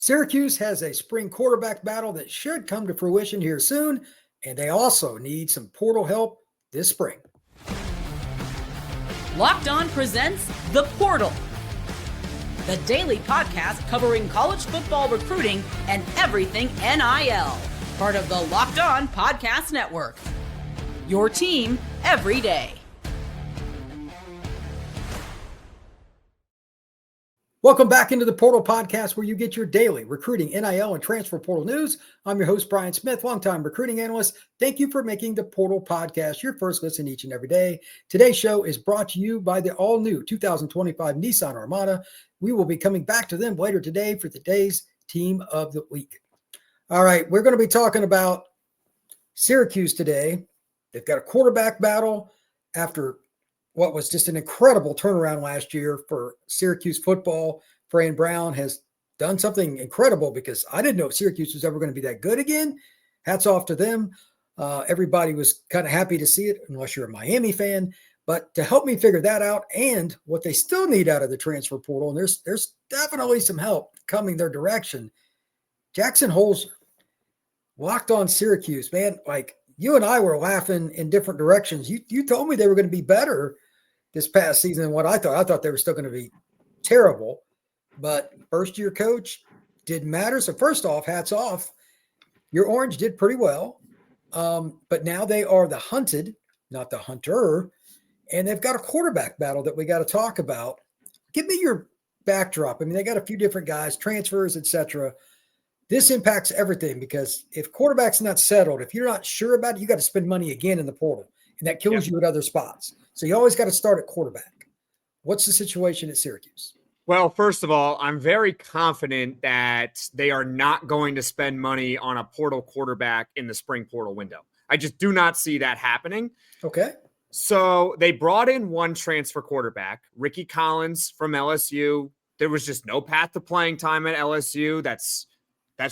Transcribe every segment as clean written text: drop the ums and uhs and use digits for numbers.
Syracuse has a spring quarterback battle that should come to fruition here soon, and they also need some portal help this spring. Locked On presents The Portal, the daily podcast covering college football recruiting and everything NIL. Part of the Locked On Podcast Network. Your team every day. Welcome back into the Portal Podcast, where you get your daily recruiting, NIL, and transfer portal news. I'm your host, Brian Smith, longtime recruiting analyst. Thank you for making the Portal Podcast your first listen each and every day. Today's show is brought to you by the all-new 2025 Nissan Armada. We will be coming back to them later today for today's Team of the Week. All right, we're going to be talking about Syracuse today. They've got a quarterback battle after what was just an incredible turnaround last year for Syracuse football. Fran Brown has done something incredible because I didn't know Syracuse was ever going to be that good again. Hats off to them. Everybody was kind of happy to see it, unless you're a Miami fan. But to help me figure that out and what they still need out of the transfer portal, and there's definitely some help coming their direction. Jackson Holzer, Locked On Syracuse, man, like you and I were laughing in different directions. You told me they were going to be better this past season than what I thought. I thought they were still going to be terrible, but first-year coach didn't matter. So first off, hats off. Your Orange did pretty well, but now they are the hunted, not the hunter, and they've got a quarterback battle that we got to talk about. Give me your backdrop. I mean, they got a few different guys, transfers, etc. This impacts everything because if quarterback's not settled, if you're not sure about it, you got to spend money again in the portal, and that kills you at other spots. So you always got to start at quarterback. What's the situation at Syracuse? Well, first of all, I'm very confident that they are not going to spend money on a portal quarterback in the spring portal window. I just do not see that happening. Okay. So they brought in one transfer quarterback, Rickie Collins from LSU. There was just no path to playing time at LSU. That's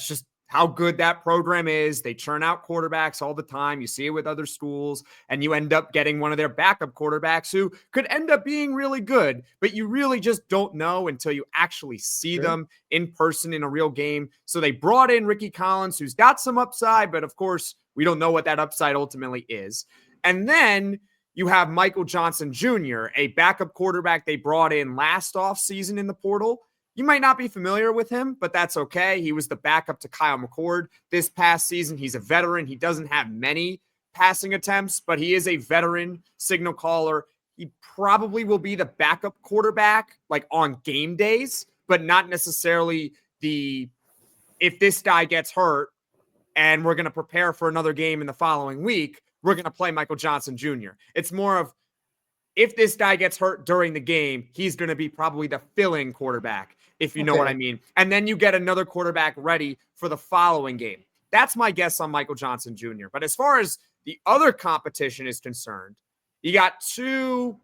just how good that program is. They churn out quarterbacks all the time. You see it with other schools, and you end up getting one of their backup quarterbacks who could end up being really good, but you really just don't know until you actually see them in person in a real game. So they brought in Rickie Collins, who's got some upside, but of course, we don't know what that upside ultimately is. And then you have Michael Johnson Jr., a backup quarterback they brought in last offseason in the portal. You might not be familiar with him, but that's okay. He was the backup to Kyle McCord this past season. He's a veteran. He doesn't have many passing attempts, but he is a veteran signal caller. He probably will be the backup quarterback like on game days, but not necessarily if this guy gets hurt and we're going to prepare for another game in the following week, we're going to play Michael Johnson Jr. It's more of if this guy gets hurt during the game, he's going to be probably the fill-in quarterback, if you know what I mean. And then you get another quarterback ready for the following game. That's my guess on Michael Johnson Jr. But as far as the other competition is concerned, you got two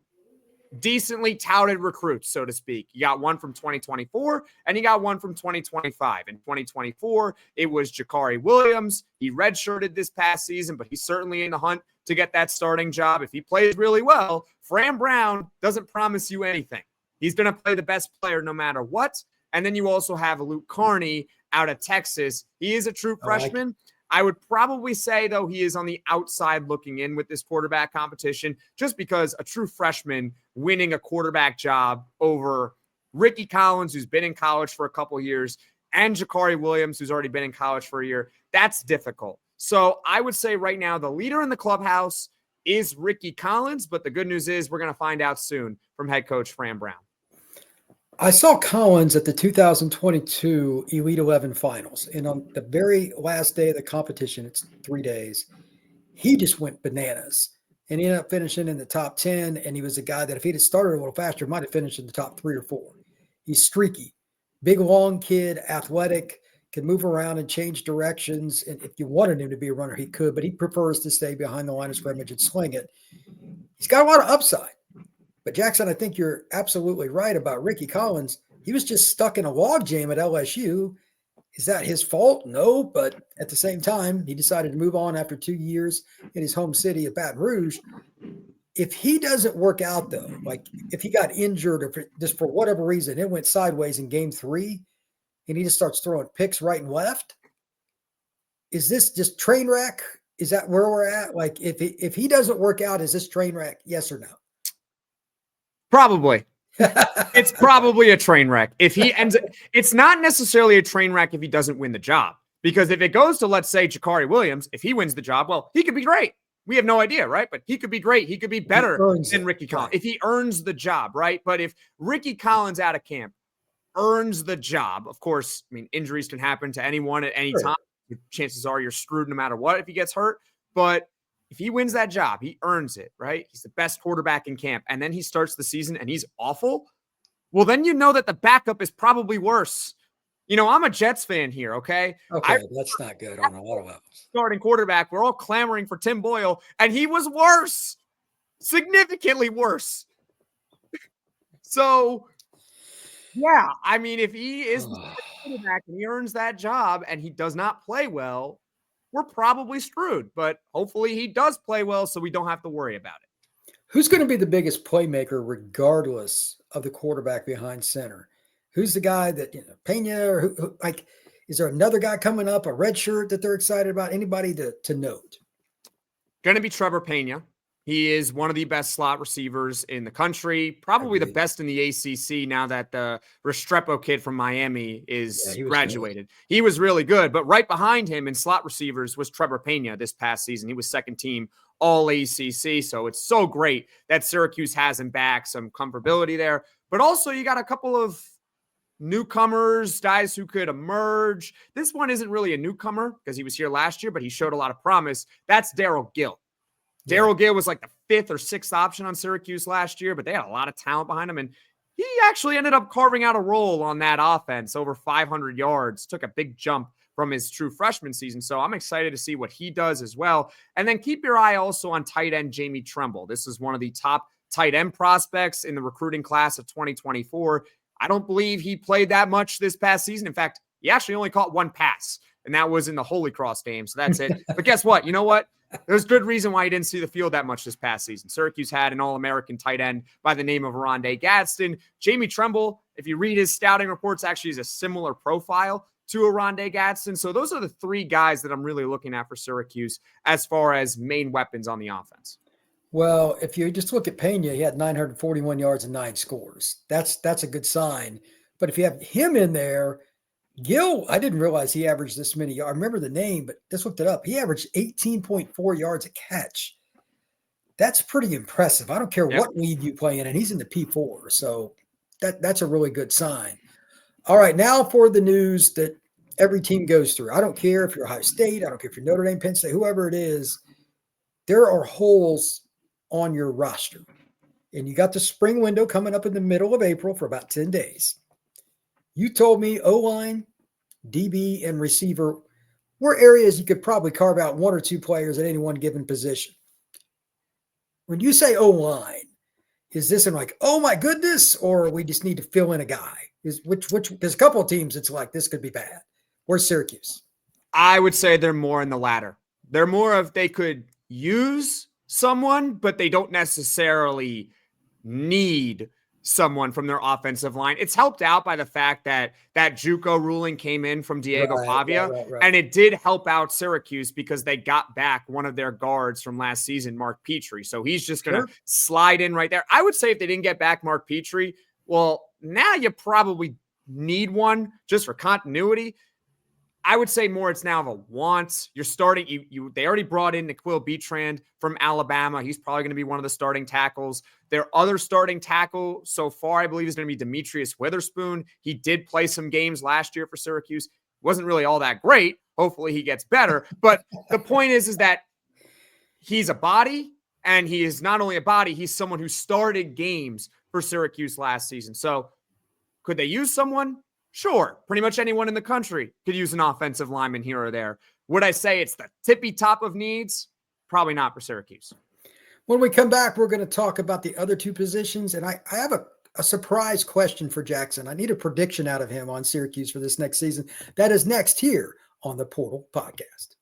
decently touted recruits, so to speak. You got one from 2024 and you got one from 2025. In 2024, it was Jakari Williams. He redshirted this past season, but he's certainly in the hunt to get that starting job. If he plays really well, Fran Brown doesn't promise you anything. He's going to play the best player no matter what. And then you also have Luke Carney out of Texas. He is a true freshman. I would probably say, though, he is on the outside looking in with this quarterback competition, just because a true freshman winning a quarterback job over Rickie Collins, who's been in college for a couple years, and Jakari Williams, who's already been in college for a year, that's difficult. So I would say right now the leader in the clubhouse is Rickie Collins, but the good news is we're going to find out soon from head coach Fran Brown. I saw Collins at the 2022 Elite 11 finals, and on the very last day of the competition, it's 3 days, he just went bananas, and he ended up finishing in the top 10, and he was a guy that if he'd have started a little faster, might have finished in the top 3 or 4. He's streaky, big, long kid, athletic, can move around and change directions, and if you wanted him to be a runner, he could, but he prefers to stay behind the line of scrimmage and sling it. He's got a lot of upside. But Jackson, I think you're absolutely right about Rickie Collins. He was just stuck in a logjam at LSU. Is that his fault? No, but at the same time, he decided to move on after 2 years in his home city of Baton Rouge. If he doesn't work out, though, like if he got injured or just for whatever reason, it went sideways in game 3, and he just starts throwing picks right and left. Is this just train wreck? Is that where we're at? Like, if he doesn't work out, is this train wreck? Yes or no? Probably. It's probably a train wreck. If he ends, it's not necessarily a train wreck if he doesn't win the job. Because if it goes to, let's say, Jakari Williams, if he wins the job, well, he could be great. We have no idea, right? But he could be great. He could be better than Rickie Collins if he earns the job, right? But if Rickie Collins out of camp earns the job, of course, I mean, injuries can happen to anyone at any time. Chances are you're screwed no matter what if he gets hurt. But if he wins that job, he earns it, right? He's the best quarterback in camp. And then he starts the season and he's awful. Well, then you know that the backup is probably worse. You know, I'm a Jets fan here, okay? Okay, that's not good on a lot of levels. Starting quarterback, we're all clamoring for Tim Boyle, and he was worse, significantly worse. So, yeah, I mean, if he is the quarterback and he earns that job and he does not play well, we're probably screwed. But hopefully he does play well so we don't have to worry about it. Who's going to be the biggest playmaker regardless of the quarterback behind center? Who's the guy that, Pena, or who, like, is there another guy coming up, a red shirt that they're excited about? Anybody to note? Going to be Trevor Pena. He is one of the best slot receivers in the country, probably the best in the ACC now that the Restrepo kid from Miami is graduated. He was really good, but right behind him in slot receivers was Trevor Pena this past season. He was second team All ACC, so it's so great that Syracuse has him back, some comfortability there. But also you got a couple of newcomers, guys who could emerge. This one isn't really a newcomer because he was here last year, but he showed a lot of promise. That's Darrell Gill. Darrell Gill was like the 5th or 6th option on Syracuse last year, but they had a lot of talent behind him. And he actually ended up carving out a role on that offense, over 500 yards, took a big jump from his true freshman season. So I'm excited to see what he does as well. And then keep your eye also on tight end Jamie Tremble. This is one of the top tight end prospects in the recruiting class of 2024. I don't believe he played that much this past season. In fact, he actually only caught one pass, and that was in the Holy Cross game. So that's it. But guess what? You know what? There's good reason why he didn't see the field that much this past season. Syracuse had an All-American tight end by the name of Rondé Gadsden. Jamie Tremble, if you read his scouting reports, actually is a similar profile to a Rondé Gadsden. So those are the 3 guys that I'm really looking at for Syracuse as far as main weapons on the offense. Well, if you just look at Pena, he had 941 yards and 9 scores. That's a good sign. But if you have him in there, Gill, I didn't realize he averaged this many yards. I remember the name, but just looked it up. He averaged 18.4 yards a catch. That's pretty impressive. I don't care what league you play in, and he's in the P4. So that's a really good sign. All right, now for the news that every team goes through. I don't care if you're Ohio State. I don't care if you're Notre Dame, Penn State, whoever it is. There are holes on your roster. And you got the spring window coming up in the middle of April for about 10 days. You told me O-line, DB, and receiver were areas you could probably carve out 1 or 2 players at any one given position. When you say O-line, is this in like, oh my goodness, or we just need to fill in a guy? Which there's a couple of teams it's like this could be bad. Where's Syracuse? I would say they're more in the latter. They're more of they could use someone, but they don't necessarily need someone from their offensive line. It's helped out by the fact that JUCO ruling came in from Diego Pavia, and it did help out Syracuse because they got back one of their guards from last season, Mark Petrie. So he's just going to slide in right there. I would say if they didn't get back Mark Petrie, well, now you probably need one just for continuity. I would say more it's now of a want. You're starting, they already brought in Naquil Beatrand from Alabama. He's probably going to be one of the starting tackles. Their other starting tackle so far, I believe, is going to be Demetrius Witherspoon. He did play some games last year for Syracuse. Wasn't really all that great. Hopefully he gets better. But the point is that he's a body, and he is not only a body, he's someone who started games for Syracuse last season. So could they use someone? Sure, pretty much anyone in the country could use an offensive lineman here or there. Would I say it's the tippy top of needs? Probably not for Syracuse. When we come back, we're going to talk about the other 2 positions, and I have a surprise question for Jackson. I need a prediction out of him on Syracuse for this next season. That is next here on the Portal Podcast.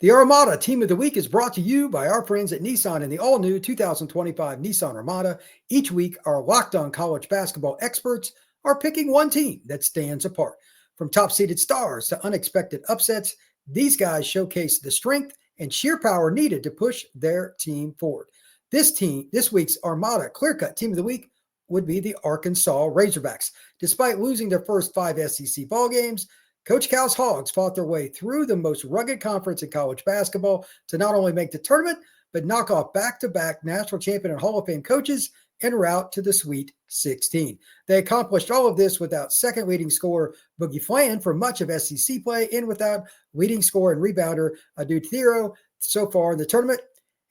The Armada Team of the Week is brought to you by our friends at Nissan and the all-new 2025 Nissan Armada. Each week, our Locked On college basketball experts are picking one team that stands apart. From top-seeded stars to unexpected upsets, these guys showcase the strength and sheer power needed to push their team forward. This week's Armada clear-cut team of the week would be the Arkansas Razorbacks. Despite losing their first 5 SEC ball games, Coach Cal's Hogs fought their way through the most rugged conference in college basketball to not only make the tournament, but knock off back-to-back national champion and Hall of Fame coaches en route to the Sweet 16. They accomplished all of this without second leading scorer Boogie Flan for much of SEC play and without leading scorer and rebounder Adu Thero so far in the tournament.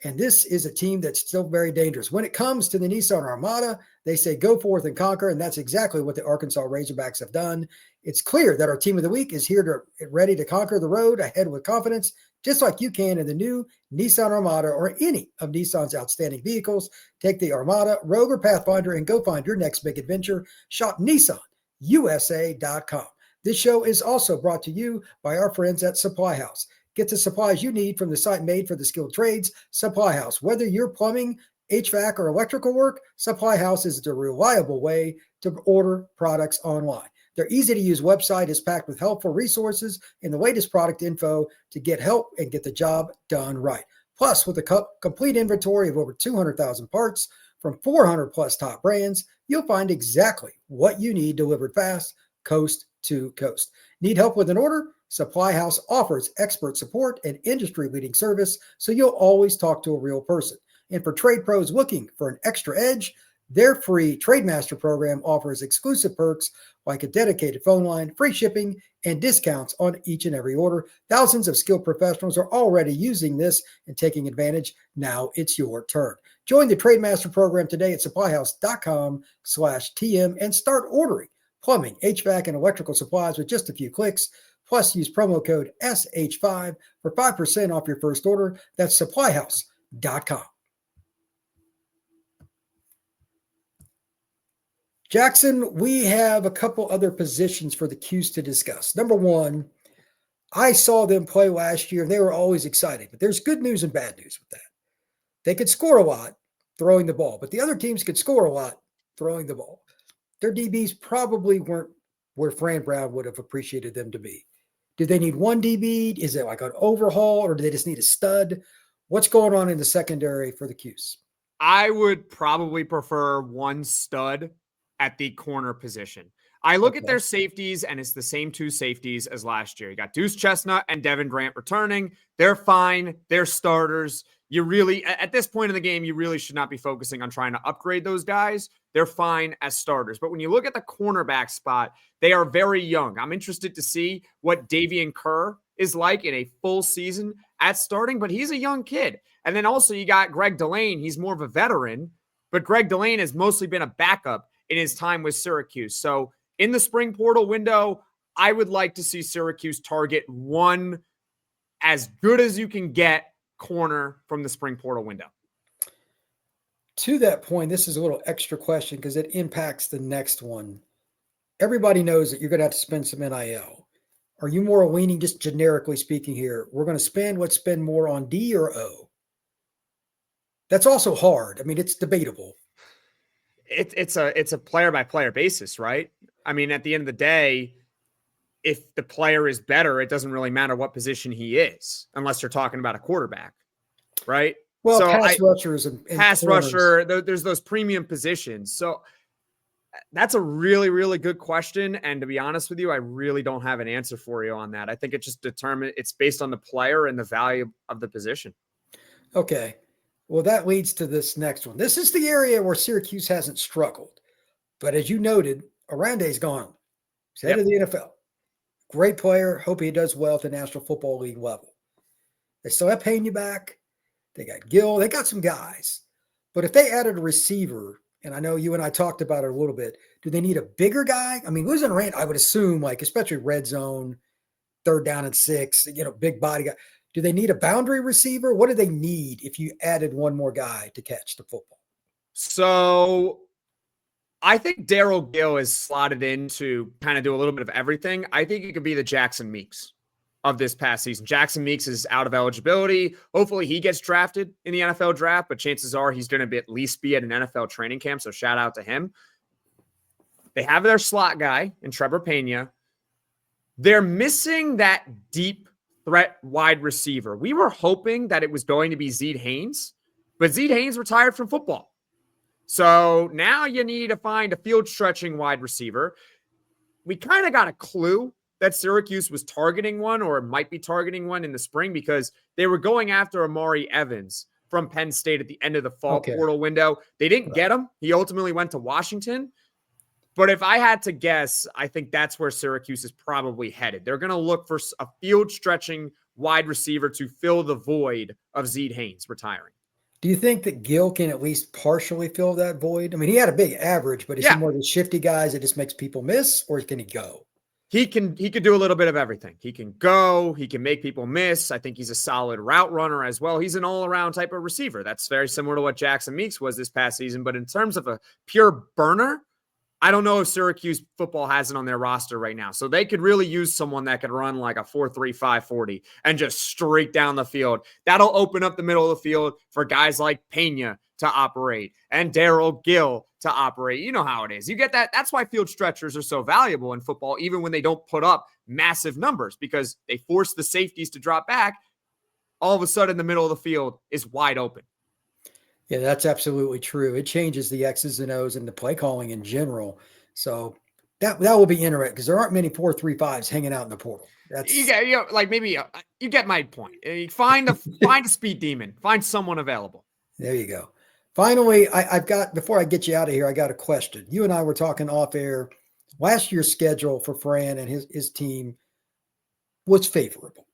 And this is a team that's still very dangerous. When it comes to the Nissan Armada, they say go forth and conquer, and that's exactly what the Arkansas Razorbacks have done. It's clear that our team of the week is here ready to conquer the road ahead with confidence, just like you can in the new Nissan Armada or any of Nissan's outstanding vehicles. Take the Armada, Rogue, or Pathfinder and go find your next big adventure. Shop NissanUSA.com. This show is also brought to you by our friends at Supply House. Get the supplies you need from the site made for the skilled trades, Supply House. Whether you're plumbing, HVAC, or electrical work, Supply House is the reliable way to order products online. Their easy-to-use website is packed with helpful resources and the latest product info to get help and get the job done right. Plus, with a complete inventory of over 200,000 parts from 400-plus top brands, you'll find exactly what you need delivered fast, coast to coast. Need help with an order? Supply House offers expert support and industry-leading service, so you'll always talk to a real person. And for trade pros looking for an extra edge, their free Trademaster program offers exclusive perks like a dedicated phone line, free shipping, and discounts on each and every order. Thousands of skilled professionals are already using this and taking advantage. Now it's your turn. Join the Trademaster program today at supplyhouse.com/TM and start ordering plumbing, HVAC, and electrical supplies with just a few clicks. Plus, use promo code SH5 for 5% off your first order. That's supplyhouse.com. Jackson, we have a couple other positions for the Qs to discuss. Number one, I saw them play last year, and they were always exciting. But there's good news and bad news with that. They could score a lot throwing the ball, but the other teams could score a lot throwing the ball. Their DBs probably weren't where Fran Brown would have appreciated them to be. Do they need one DB? Is it like an overhaul, or do they just need a stud? What's going on in the secondary for the Qs? I would probably prefer one stud at the corner position. I look at their safeties, and it's the same two safeties as last year. You got Deuce Chestnut and Devin Grant returning. They're fine. They're starters. You really, at this point in the game, you really should not be focusing on trying to upgrade those guys. They're fine as starters. But when you look at the cornerback spot, they are very young. I'm interested to see what Davian Kerr is like in a full season at starting, but he's a young kid. And then also you got Greg Delane. He's more of a veteran, but Greg Delane has mostly been a backup in his time with Syracuse. So in the spring portal window, I would like to see Syracuse target one as good as you can get corner from the spring portal window. To that point, this is a little extra question because it impacts the next one. Everybody knows that you're going to have to spend some NIL. Are you more leaning, just generically speaking here, we're going to spend more on D or O? That's also hard. I mean, it's debatable. It's a player by player basis, right? I mean, at the end of the day, if the player is better, it doesn't really matter what position he is, unless you're talking about a quarterback, right? Well, so pass rushers and pass corners. rusher, there's those premium positions. So that's a really, really good question. And to be honest with you, I really don't have an answer for you on that. I think it's based on the player and the value of the position. Okay. Well, that leads to this next one. This is the area where Syracuse hasn't struggled. But as you noted, Arande's gone. He's head of the NFL. Great player. Hope he does well at the National Football League level. They still have Pena back. They got Gill. They got some guys. But if they added a receiver, and I know you and I talked about it a little bit, do they need a bigger guy? I mean, losing Aranda, I would assume, like, especially red zone, 3rd down and 6, big body guy. Do they need a boundary receiver? What do they need if you added one more guy to catch the football? So I think Daryl Gill is slotted in to kind of do a little bit of everything. I think it could be the Jackson Meeks of this past season. Jackson Meeks is out of eligibility. Hopefully he gets drafted in the NFL draft, but chances are he's going to at least be at an NFL training camp. So shout out to him. They have their slot guy in Trevor Pena. They're missing that deep threat wide receiver. We were hoping that it was going to be Zeed Haynes, but Zeed Haynes retired from football. So now you need to find a field stretching wide receiver. We kind of got a clue that Syracuse was targeting one or might be targeting one in the spring because they were going after Amari Evans from Penn State at the end of the fall portal window. They didn't get him. He ultimately went to Washington. But if I had to guess, I think that's where Syracuse is probably headed. They're going to look for a field stretching wide receiver to fill the void of Zeed Haynes retiring. Do you think that Gill can at least partially fill that void? I mean, he had a big average, but is he more of the shifty guys that just makes people miss, or can he go? He could do a little bit of everything. He can go. He can make people miss. I think he's a solid route runner as well. He's an all-around type of receiver. That's very similar to what Jackson Meeks was this past season. But in terms of a pure burner, I don't know if Syracuse football has it on their roster right now. So they could really use someone that could run like a 4.35 40 and just straight down the field. That'll open up the middle of the field for guys like Pena to operate and Darryl Gill to operate. You know how it is. You get that. That's why field stretchers are so valuable in football, even when they don't put up massive numbers, because they force the safeties to drop back. All of a sudden, the middle of the field is wide open. Yeah, that's absolutely true. It changes the X's and O's and the play calling in general. So that will be interesting because there aren't many 4.35s hanging out in the portal. That's you get my point. Find a speed demon. Find someone available. There you go. Finally, I've got, before I get you out of here, I got a question. You and I were talking off air. Last year's schedule for Fran and his team was favorable.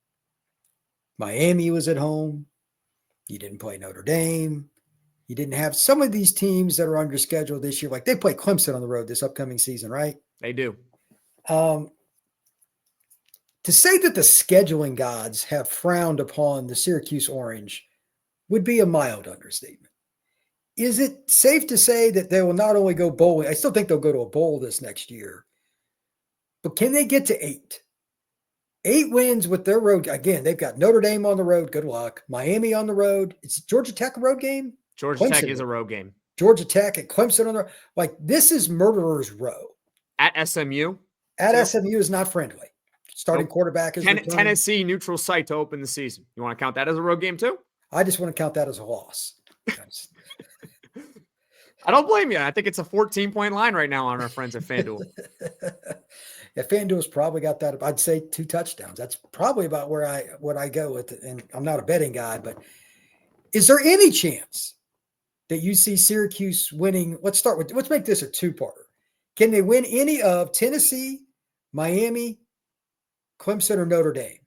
Miami was at home. You didn't play Notre Dame. You didn't have some of these teams that are on your schedule this year. Like they play Clemson on the road this upcoming season, right? They do. To say that the scheduling gods have frowned upon the Syracuse Orange would be a mild understatement. Is it safe to say that they will not only go bowling? I still think they'll go to a bowl this next year. But can they get to 8? 8 wins with their road. Again, they've got Notre Dame on the road. Good luck. Miami on the road. It's Georgia Tech a road game? Georgia Tech is a road game. Georgia Tech and Clemson on the road. Like, this is murderer's row. At SMU? SMU is not friendly. Starting quarterback is Tennessee, neutral site to open the season. You want to count that as a road game too? I just want to count that as a loss. I don't blame you. I think it's a 14-point line right now on our friends at FanDuel. Yeah, FanDuel's probably got that. I'd say 2 touchdowns. That's probably about what I go with. And I'm not a betting guy, but is there any chance that you see Syracuse winning? Let's make this a 2-parter. Can they win any of Tennessee, Miami, Clemson, or Notre Dame?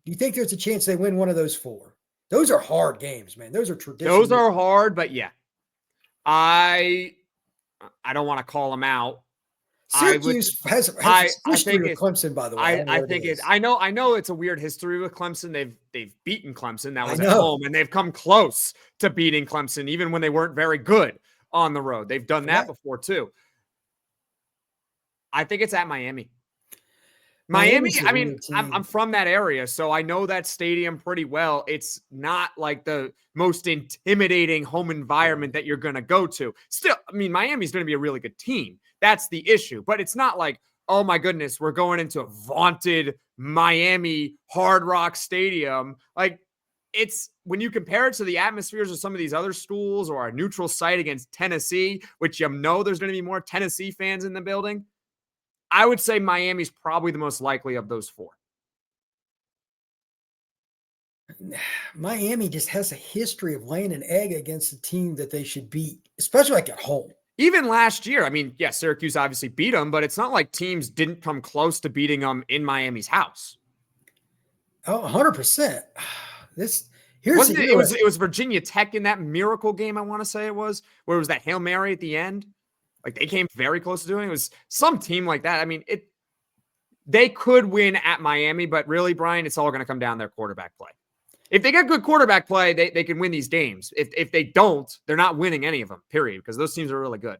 Do you think there's a chance they win one of those 4? Those are hard games, man. Those are traditional. Those are hard, but yeah. I don't want to call them out. Syracuse has history with Clemson, by the way. I know it's a weird history with Clemson. They've beaten Clemson. That was at home, and they've come close to beating Clemson, even when they weren't very good on the road. They've done that before too. I think it's at Miami. Miami, I mean, I'm from that area, so I know that stadium pretty well. It's not like the most intimidating home environment that you're going to go to. Still, I mean, Miami's going to be a really good team. That's the issue. But it's not like, oh my goodness, we're going into a vaunted Miami Hard Rock Stadium. Like, it's when you compare it to the atmospheres of some of these other schools or a neutral site against Tennessee, which you know there's going to be more Tennessee fans in the building. I would say Miami's probably the most likely of those 4. Miami just has a history of laying an egg against the team that they should beat, especially like at home. Even last year, I mean, yeah, Syracuse obviously beat them, but it's not like teams didn't come close to beating them in Miami's house. Oh, 100%. It was Virginia Tech in that miracle game, I want to say it was, where it was that Hail Mary at the end. Like they came very close to doing it. It was some team like that. I mean, they could win at Miami, but really, Brian, it's all going to come down to their quarterback play. If they get good quarterback play, they can win these games. If they don't, they're not winning any of them, period, because those teams are really good.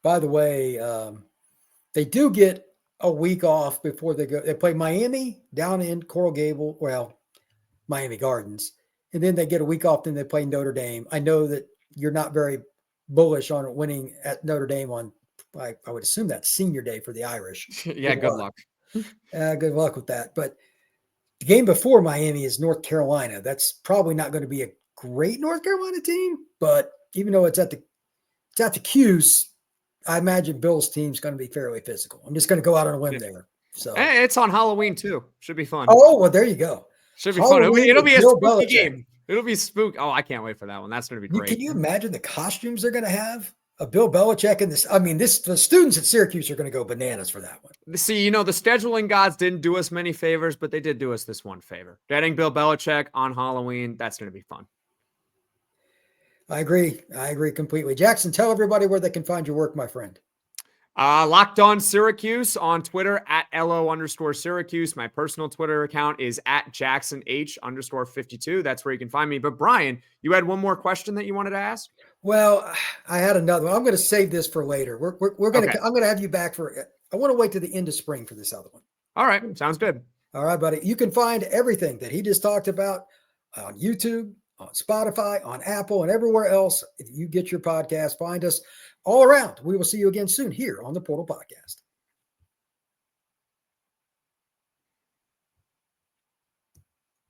By the way, they do get a week off before they go. They play Miami down in Coral Gable, Miami Gardens, and then they get a week off, then they play Notre Dame. I know that you're not very bullish on winning at Notre Dame on I would assume that's senior day for the Irish. Yeah, good luck. Good luck with that. But the game before Miami is North Carolina. That's probably not going to be a great North Carolina team, but even though it's at the Cuse, I imagine Bill's team's going to be fairly physical. I'm just going to go out on a limb there. So it's on Halloween too. Should be fun. Oh, well, there you go. Should be Halloween fun. It'll be a Bill spooky Belichick. game. It'll be spook. Oh, I can't wait for that one. That's going to be great. Can you imagine the costumes they're going to have? Bill Belichick and this. I mean, the students at Syracuse are going to go bananas for that one. See, the scheduling gods didn't do us many favors, but they did do us this one favor. Getting Bill Belichick on Halloween, that's going to be fun. I agree completely. Jackson, tell everybody where they can find your work, my friend. Locked On Syracuse on Twitter at LO_Syracuse. My personal Twitter account is at JacksonH_52. That's where you can find me. But Brian, you had one more question that you wanted to ask? Well, I had another one. I'm going to save this for later. We're going to. I'm going to have you back for. I want to wait to the end of spring for this other one. All right, sounds good. All right, buddy. You can find everything that he just talked about on YouTube, on Spotify, on Apple, and everywhere else. If you get your podcast, find us all around. We will see you again soon here on the Portal Podcast.